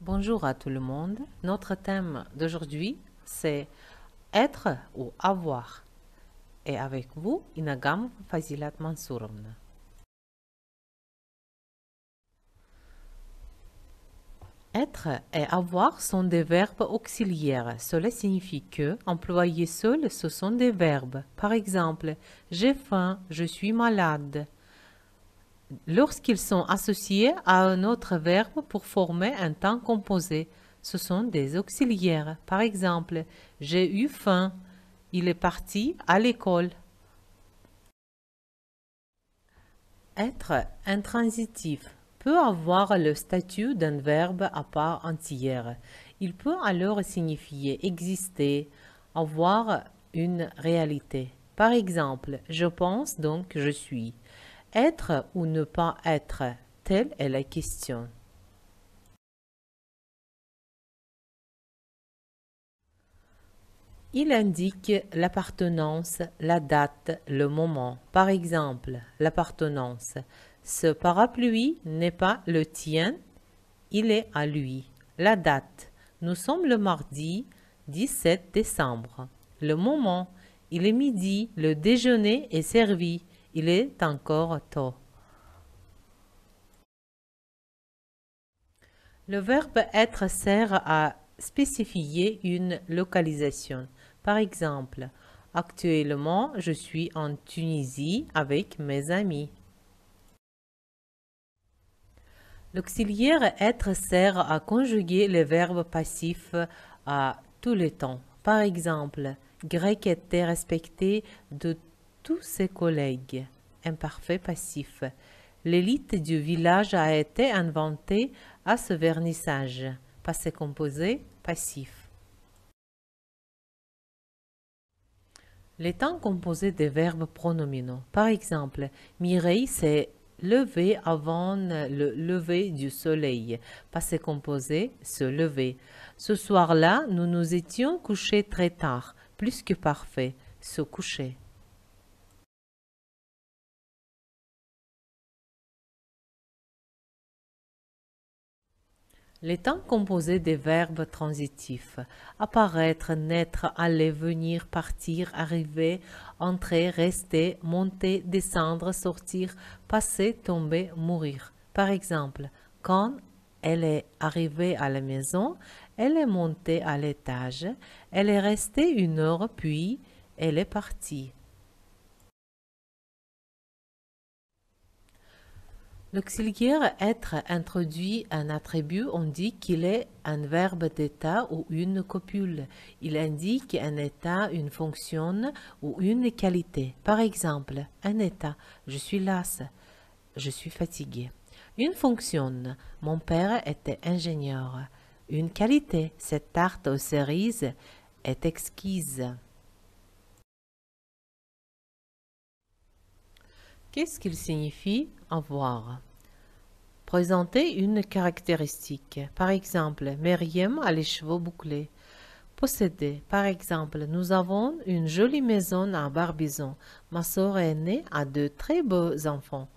Bonjour à tout le monde. Notre thème d'aujourd'hui, c'est être ou avoir. Et avec vous, Inagam Fazilat Mansourovna. Être et avoir sont des verbes auxiliaires. Cela signifie que, employés seuls, ce sont des verbes. Par exemple, j'ai faim, je suis malade. Lorsqu'ils sont associés à un autre verbe pour former un temps composé, ce sont des auxiliaires. Par exemple, j'ai eu faim, il est parti à l'école. Être intransitif peut avoir le statut d'un verbe à part entière. Il peut alors signifier exister, avoir une réalité. Par exemple, je pense donc je suis. Être ou ne pas être, telle est la question. Il indique l'appartenance, la date, le moment. Par exemple, l'appartenance. Ce parapluie n'est pas le tien, il est à lui. La date. Nous sommes le mardi 17 décembre. Le moment. Il est midi, le déjeuner est servi. Il est encore tôt. Le verbe être sert à spécifier une localisation. Par exemple, actuellement, je suis en Tunisie avec mes amis. L'auxiliaire être sert à conjuguer les verbes passifs à tous les temps. Par exemple, Greg était respecté de tous ses collègues. Imparfait passif. L'élite du village a été inventée à ce vernissage. Passé composé, passif. Les temps composés des verbes pronominaux. Par exemple, Mireille s'est levée avant le lever du soleil. Passé composé, se lever. Ce soir-là, nous nous étions couchés très tard. Plus que parfait, se coucher. Les temps composés des verbes transitifs. Apparaître, naître, aller, venir, partir, arriver, entrer, rester, monter, descendre, sortir, passer, tomber, mourir. Par exemple, quand elle est arrivée à la maison, elle est montée à l'étage, elle est restée 1 heure, puis elle est partie. L'auxiliaire être introduit un attribut, on dit qu'il est un verbe d'état ou une copule. Il indique un état, une fonction ou une qualité. Par exemple, un état, je suis lasse, je suis fatigué. Une fonction, mon père était ingénieur. Une qualité, cette tarte aux cerises est exquise. Qu'est-ce qu'il signifie avoir? Présenter une caractéristique. Par exemple, Myriam a les cheveux bouclés. Posséder. Par exemple, nous avons une jolie maison à Barbizon. Ma sœur aînée a de très beaux enfants.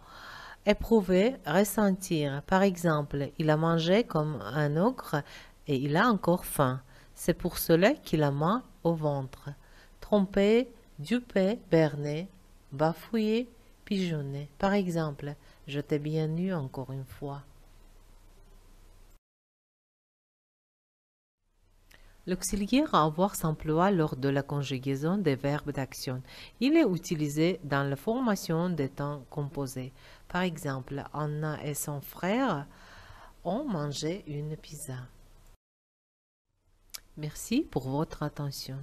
Éprouver, ressentir. Par exemple, il a mangé comme un ogre et il a encore faim. C'est pour cela qu'il a mal au ventre. Tromper, duper, berner, bafouiller, pigeonner. Par exemple, je t'ai bien eu encore une fois. L'auxiliaire avoir s'emploie lors de la conjugaison des verbes d'action. Il est utilisé dans la formation des temps composés. Par exemple, Anna et son frère ont mangé une pizza. Merci pour votre attention.